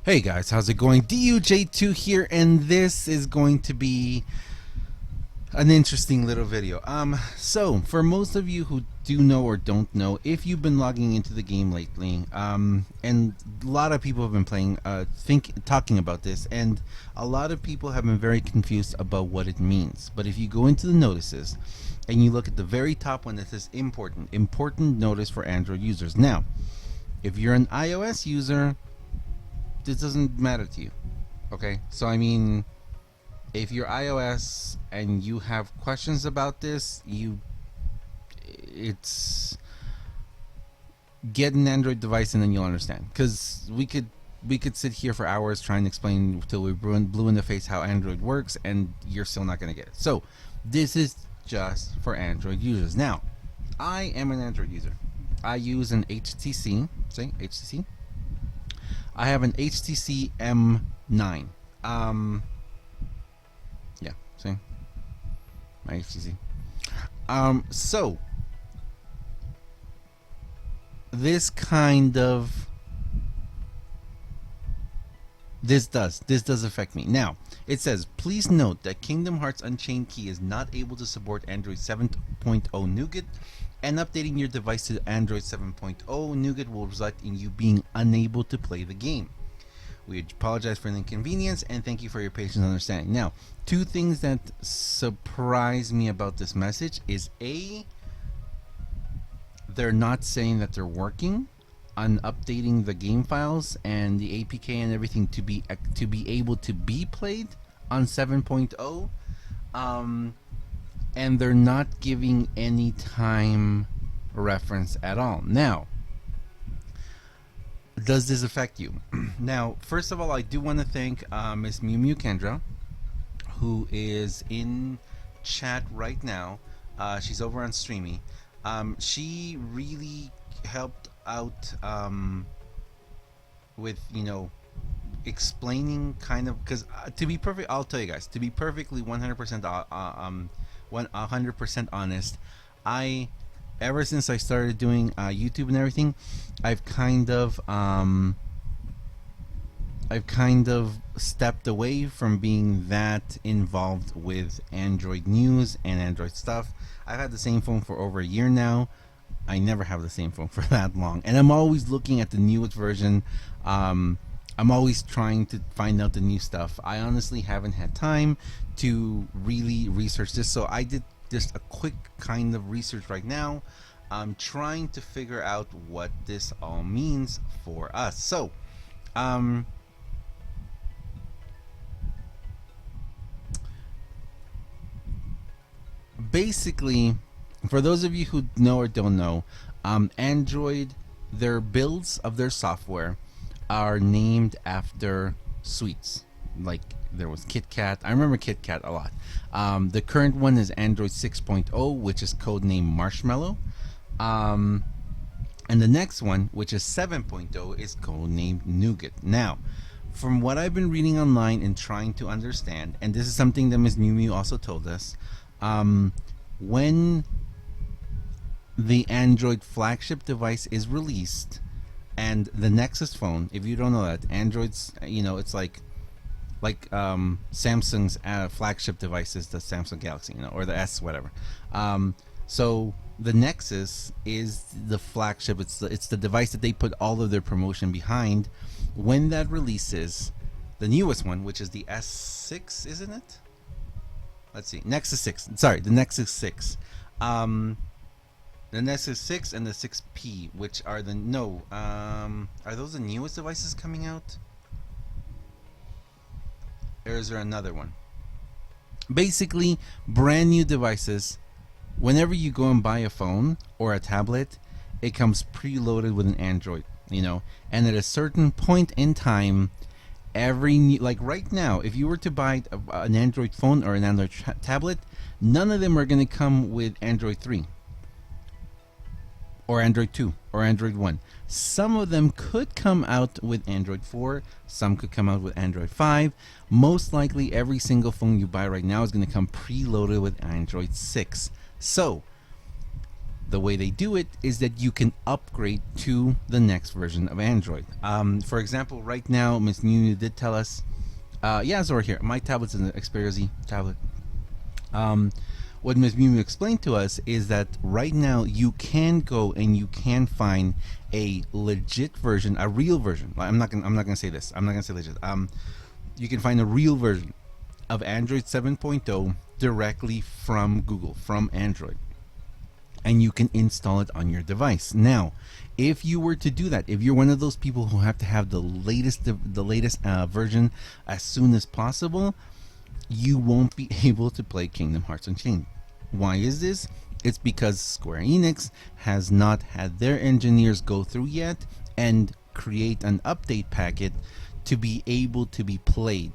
Hey guys, how's it going? DUJ2 here, and this is going to be an interesting little video. So for most of you who do know or don't know, if you've been logging into the game lately, and a lot of people have been playing, talking about this, and a lot of people have been very confused about what it means. But if you go into the notices and you look at the very top one that says important notice for Android users. Now, if you're an iOS user, this doesn't matter to you. Okay, so I mean, if you're iOS and you have questions about this, it's get an Android device and then you'll understand. Because we could sit here for hours trying to explain till we blue in the face how Android works, and you're still not going to get it. So this is just for Android users. Now, I am an Android user. I use an HTC. Say HTC. I have an HTC M9. Yeah, see? My HTC. So this does affect me. Now, it says, please note that Kingdom Hearts Unchained Key is not able to support Android 7.0 Nougat, and updating your device to Android 7.0 Nougat will result in you being unable to play the game. We apologize for the inconvenience and thank you for your patience and understanding. Now, two things that surprise me about this message is A, they're not saying that they're working on updating the game files and the APK and everything to be able to be played on 7.0. And they're not giving any time reference at all. Now, does this affect you? Now, first of all, I do want to thank Miss MewMewKendra, who is in chat right now. She's over on Streamy. She really helped out with, explaining kind of, because to be perfect, I'll tell you guys, to be perfectly 100% 100% honest, ever since I started doing YouTube and everything, I've kind of stepped away from being that involved with Android news and Android stuff. I've had the same phone for over a year now. I never have the same phone for that long, and I'm always looking at the newest version. I'm always trying to find out the new stuff. I honestly haven't had time to really research this, so I did just a quick kind of research right now. I'm trying to figure out what this all means for us. So, basically, for those of you who know or don't know, Android, their builds of their software are named after sweets. Like there was Kit Kat. I remember Kit Kat a lot. The current one is Android 6.0, which is codenamed Marshmallow. And the next one, which is 7.0, is codenamed Nougat. Now, from what I've been reading online and trying to understand, and this is something that Ms. MewMew also told us, when the Android flagship device is released, and the Nexus phone, if you don't know that, Android's, it's like Samsung's flagship device is the Samsung Galaxy, or the S, whatever. So the Nexus is the flagship. It's the device that they put all of their promotion behind. When that releases, the newest one, which is the S6, isn't it? Let's see, Nexus 6. Sorry, the Nexus 6. The Nexus 6 and the 6P, which are are those the newest devices coming out? Or is there another one? Basically, brand new devices. Whenever you go and buy a phone or a tablet, it comes preloaded with an Android, and at a certain point in time, like right now, if you were to buy an Android phone or an Android tablet, none of them are going to come with Android 3. Or Android 2 or Android 1. Some of them could come out with Android 4, some could come out with Android 5. Most likely every single phone you buy right now is going to come preloaded with Android 6. So The way they do it is that you can upgrade to the next version of Android. For example, right now, Miss Mew did tell us, yeah, it's over here. My tablet's an Xperia Z tablet. What Ms. Mew explained to us is that right now you can go and you can find a legit version, a real version. I'm not gonna say this. I'm not gonna say legit. You can find a real version of Android 7.0 directly from Google, from Android, and you can install it on your device. Now, if you were to do that, if you're one of those people who have to have the latest version as soon as possible, you won't be able to play Kingdom Hearts Unchained. Why is this? It's because Square Enix has not had their engineers go through yet and create an update packet to be able to be played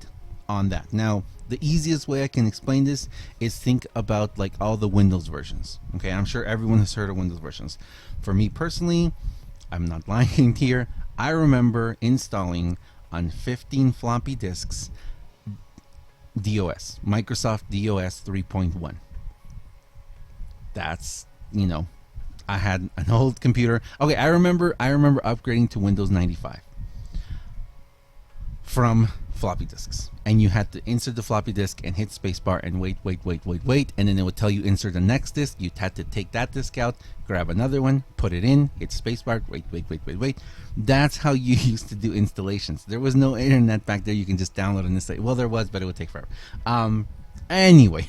on that. Now, the easiest way I can explain this is think about like all the Windows versions. Okay, I'm sure everyone has heard of Windows versions. For me personally, I'm not lying here, I remember installing on 15 floppy disks DOS, Microsoft DOS 3.1. That's, you know, I had an old computer. Okay, I remember upgrading to Windows 95 from floppy disks, and you had to insert the floppy disk and hit spacebar and wait, and then it would tell you insert the next disk. You had to take that disk out, grab another one, put it in, hit spacebar, wait. That's how you used to do installations. There was no internet back there. You can just download and install. Well, there was, but it would take forever. Anyway.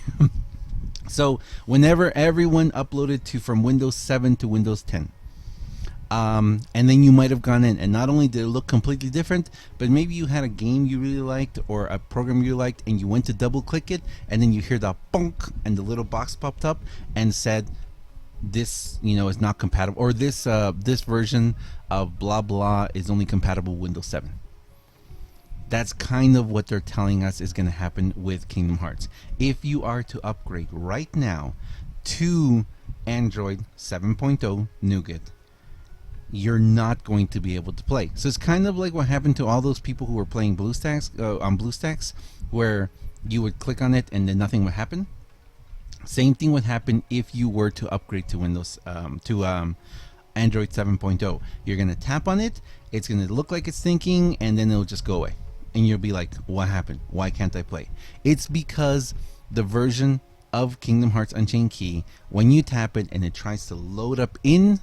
So whenever everyone uploaded from Windows 7 to Windows 10, and then you might have gone in, and not only did it look completely different, but maybe you had a game you really liked or a program you liked, and you went to double click it, and then you hear the bonk, and the little box popped up and said, this, you know, is not compatible, or this version of blah blah is only compatible with Windows 7. That's kind of what they're telling us is going to happen with Kingdom Hearts. If you are to upgrade right now to Android 7.0 Nougat, you're not going to be able to play. So it's kind of like what happened to all those people who were playing BlueStacks on BlueStacks, where you would click on it and then nothing would happen. Same thing would happen if you were to upgrade to Windows Android 7.0. You're going to tap on it, it's going to look like it's thinking, and then it'll just go away. And you'll be like, what happened? Why can't I play? It's because the version of Kingdom Hearts Unchained Key, when you tap it and it tries to load up in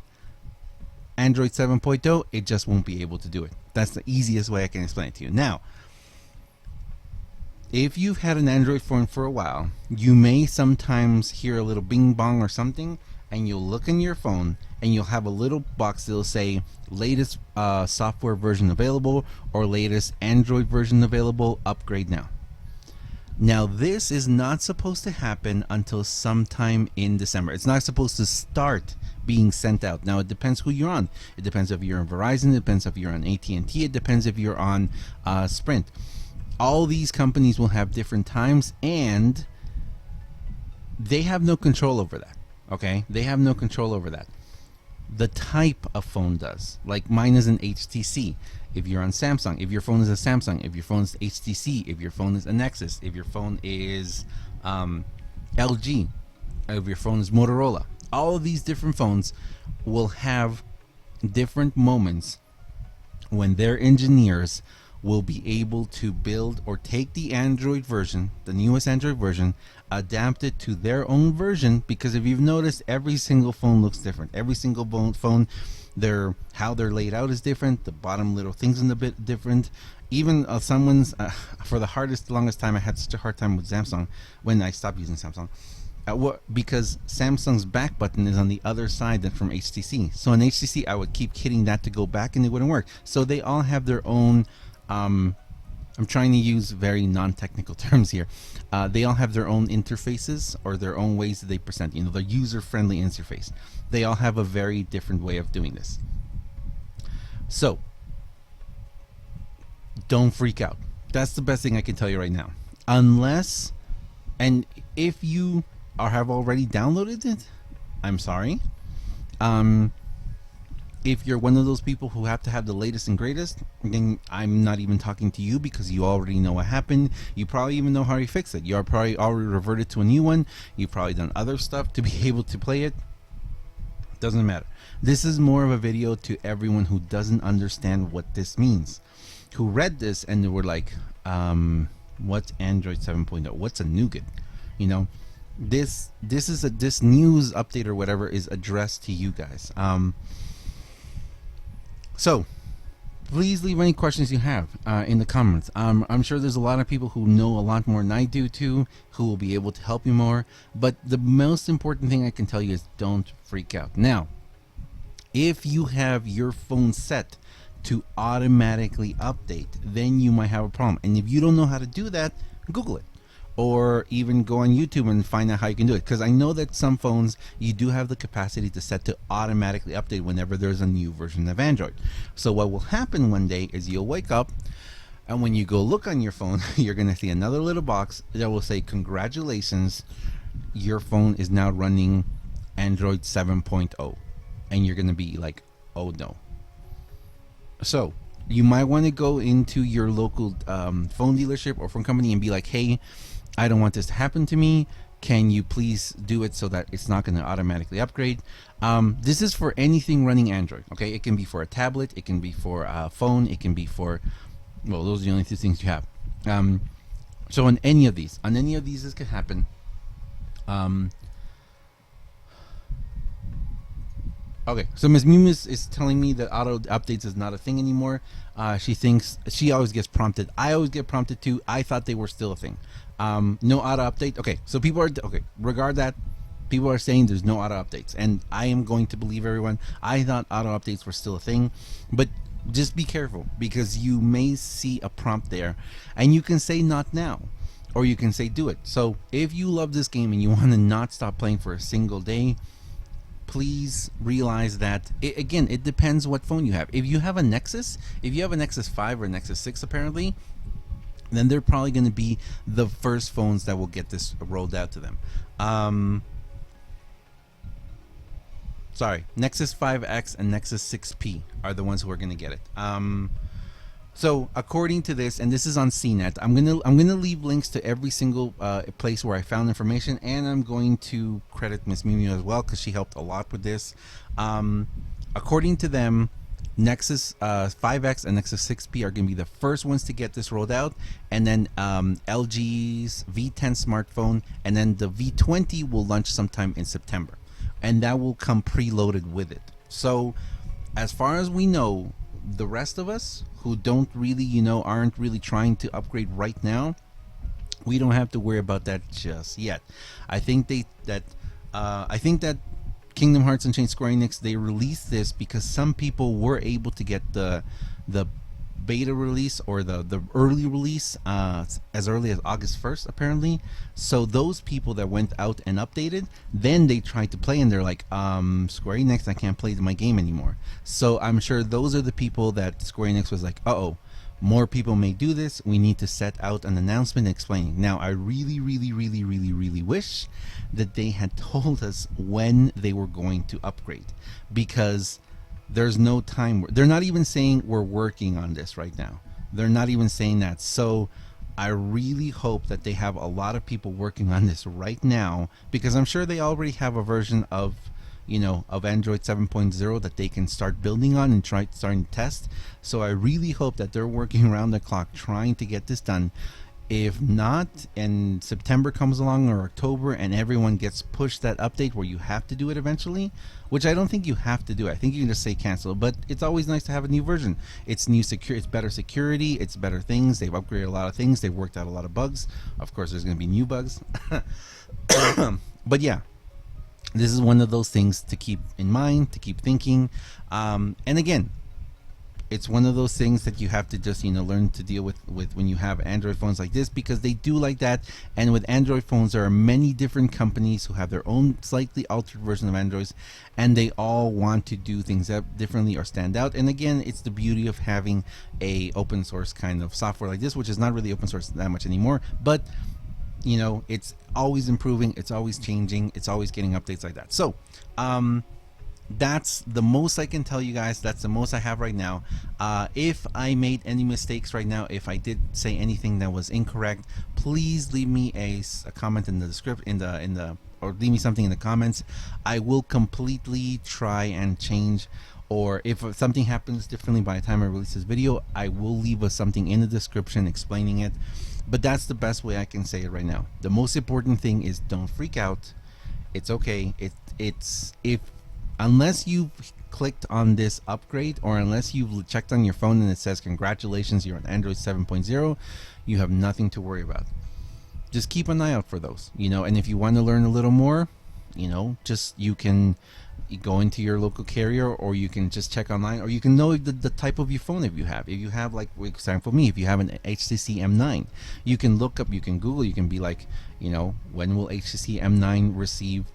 Android 7.0, it just won't be able to do it. That's the easiest way I can explain it to you. Now, if you've had an Android phone for a while, you may sometimes hear a little bing bong or something, and you'll look in your phone and you'll have a little box that'll say latest software version available or latest Android version available, upgrade now. Now, this is not supposed to happen until sometime in December. It's not supposed to start being sent out. Now, it depends who you're on. It depends if you're on Verizon, it depends if you're on AT&T, it depends if you're on Sprint. All these companies will have different times, and they have no control over that. Okay, they have no control over that. The type of phone does. Like mine is an HTC. If you're on Samsung, if your phone is a Samsung, if your phone is HTC, if your phone is a Nexus, if your phone is LG, if your phone is Motorola, all of these different phones will have different moments when their engineers will be able to build or take the Android version, the newest Android version, adapt it to their own version, because if you've noticed, every single phone looks different. Every single phone, how they're laid out is different. The bottom little things in the bit different. Even someone's for the longest time, I had such a hard time with Samsung when I stopped using Samsung. Because Samsung's back button is on the other side than from HTC. So in HTC, I would keep hitting that to go back and it wouldn't work. So they all have their own I'm trying to use very non-technical terms here. They all have their own interfaces or their own ways that they present, you know, their user-friendly interface. They all have a very different way of doing this. So, don't freak out. That's the best thing I can tell you right now. Unless, and if you have already downloaded it, I'm sorry. If you're one of those people who have to have the latest and greatest, then I'm not even talking to you, because you already know what happened. You probably even know how to fix it. You're probably already reverted to a new one. You've probably done other stuff to be able to play it. Doesn't matter. This is more of a video to everyone who doesn't understand what this means, who read this and they were like, what's Android 7.0? What's a Nougat? You know, this news update or whatever is addressed to you guys. So please leave any questions you have in the comments. I'm sure there's a lot of people who know a lot more than I do too, who will be able to help you more. But the most important thing I can tell you is don't freak out. Now, if you have your phone set to automatically update, then you might have a problem. And if you don't know how to do that, Google it. Or even go on YouTube and find out how you can do it. Because I know that some phones, you do have the capacity to set to automatically update whenever there's a new version of Android. So what will happen one day is you'll wake up, and when you go look on your phone, you're going to see another little box that will say, congratulations, your phone is now running Android 7.0. And you're going to be like, oh no. So you might want to go into your local phone dealership or phone company and be like, hey, I don't want this to happen to me. Can you please do it so that it's not going to automatically upgrade? This is for anything running Android. Okay, it can be for a tablet, it can be for a phone, it can be for, well, those are the only two things you have. So on any of these, this can happen. Okay, so Ms. Mew is telling me that auto updates is not a thing anymore. She thinks she always gets prompted. I always get prompted too. I thought they were still a thing. No auto update. Okay, so people are okay. Regard that. People are saying there's no auto updates, and I am going to believe everyone. I thought auto updates were still a thing, but just be careful because you may see a prompt there, and you can say not now, or you can say do it. So if you love this game and you want to not stop playing for a single day, please realize that again, it depends what phone you have. If you have a Nexus, if you have a Nexus 5 or Nexus 6 apparently, then they're probably going to be the first phones that will get this rolled out to them. Sorry, Nexus 5X and Nexus 6P are the ones who are going to get it. So according to this, and this is on CNET, I'm gonna leave links to every single place where I found information, and I'm going to credit Miss Mew as well because she helped a lot with this. According to them, Nexus 5X and Nexus 6P are going to be the first ones to get this rolled out, and then LG's V10 smartphone, and then the V20 will launch sometime in September, and that will come preloaded with it. So as far as we know, the rest of us who don't really, aren't really trying to upgrade right now, we don't have to worry about that just yet. I think that Kingdom Hearts Unchained Square Enix, they released this because some people were able to get the beta release or the early release as early as August 1st apparently. So those people that went out and updated, then they tried to play and they're like, Square Enix, I can't play my game anymore. So I'm sure those are the people that Square Enix was like, uh-oh, more people may do this, we need to set out an announcement explaining. Now I really wish that they had told us when they were going to upgrade, because there's no time. They're not even saying we're working on this right now. They're not even saying that. So I really hope that they have a lot of people working on this right now, because I'm sure they already have a version of Android 7.0 that they can start building on and starting to test. So I really hope that they're working around the clock trying to get this done. If not, and September comes along or October and everyone gets pushed that update where you have to do it eventually, which I don't think you have to do. I think you can just say cancel, but it's always nice to have a new version. It's it's better security, it's better things. They've upgraded a lot of things. They've worked out a lot of bugs. Of course, there's going to be new bugs. But yeah, this is one of those things to keep in mind, to keep thinking. And again, it's one of those things that you have to just learn to deal with when you have Android phones like this, because they do like that. And with Android phones, there are many different companies who have their own slightly altered version of Androids, and they all want to do things differently or stand out. And again, it's the beauty of having a open source kind of software like this, which is not really open source that much anymore, but it's always improving, it's always changing, it's always getting updates like that. So that's the most I can tell you guys. That's the most I have right now. If I made any mistakes right now, if I did say anything that was incorrect, please leave me a comment in the description, in the or leave me something in the comments. I will completely try and change, or if something happens differently by the time I release this video, I will leave us something in the description explaining it. But that's the best way I can say it right now. The most important thing is don't freak out. It's okay. It's if unless you've clicked on this upgrade, or unless you've checked on your phone and it says congratulations, you're on Android 7.0, you have nothing to worry about. Just keep an eye out for those, you know. And if you want to learn a little more, you know, just you can go into your local carrier, or you can just check online, or you can know the type of your phone. If you have, like for example, me, if you have an HTC M9, you can look up, you can Google, you can be like, you know, when will HTC M9 receive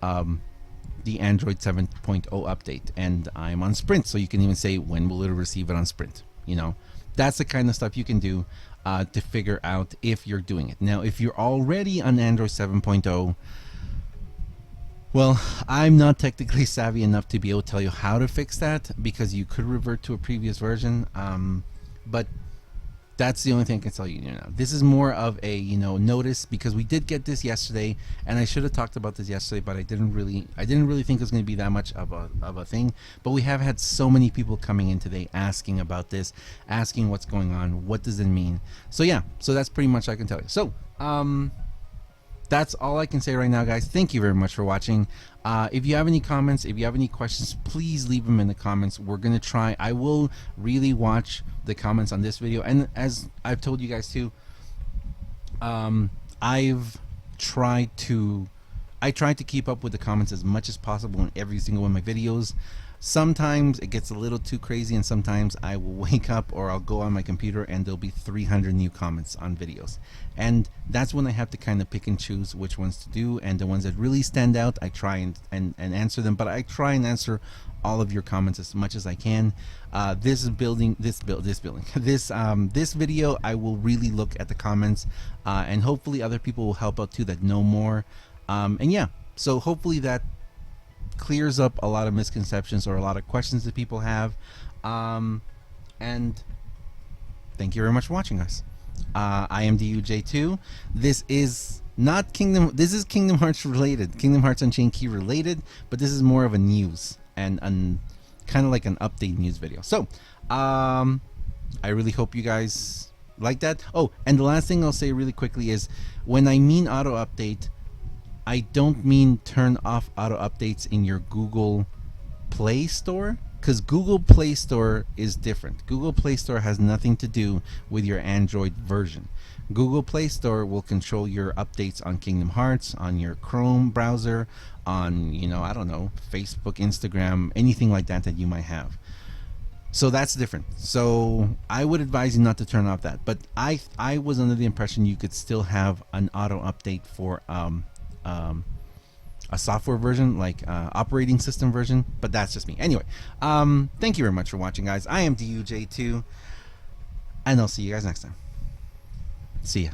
the Android 7.0 update? And I'm on Sprint, so you can even say, when will it receive it on Sprint? You know, that's the kind of stuff you can do to figure out if you're doing it. Now, if you're already on Android 7.0, well, I'm not technically savvy enough to be able to tell you how to fix that, because you could revert to a previous version. But that's the only thing I can tell you now. This is more of a, you know, notice, because we did get this yesterday, and I should have talked about this yesterday, but I didn't really think it was going to be that much of a thing. But we have had so many people coming in today asking about this, asking what's going on, what does it mean. So yeah, so that's pretty much I can tell you. So that's all I can say right now, guys. Thank you very much for watching. If you have any comments, if you have any questions, please leave them in the comments. We're gonna try. I will really watch the comments on this video, and as I've told you guys too, I try to keep up with the comments as much as possible in every single one of my videos. Sometimes it gets a little too crazy, and sometimes I will wake up, or I'll go on my computer and there'll be 300 new comments on videos, and that's when I have to kind of pick and choose which ones to do. And the ones that really stand out, I try and answer them. But I try and answer all of your comments as much as I can. This video, I will really look at the comments, and hopefully other people will help out too that know more. And yeah, so hopefully that clears up a lot of misconceptions or a lot of questions that people have. And thank you very much for watching, guys. I am DUJ2. This is not this is Kingdom Hearts related, Kingdom Hearts Unchained Key related, but this is more of a news and kind of like an update news video. So I really hope you guys like that. Oh, and the last thing I'll say really quickly is, when I mean auto update, I don't mean turn off auto updates in your Google Play Store, because Google Play Store is different. Google Play Store has nothing to do with your Android version. Google Play Store will control your updates on Kingdom Hearts, on your Chrome browser, on, you know, I don't know, Facebook, Instagram, anything like that that you might have. So that's different. So I would advise you not to turn off that. But I was under the impression you could still have an auto update for a software version, like operating system version, but that's just me. Anyway, thank you very much for watching, guys. I am DUJ2, and I'll see you guys next time. See ya.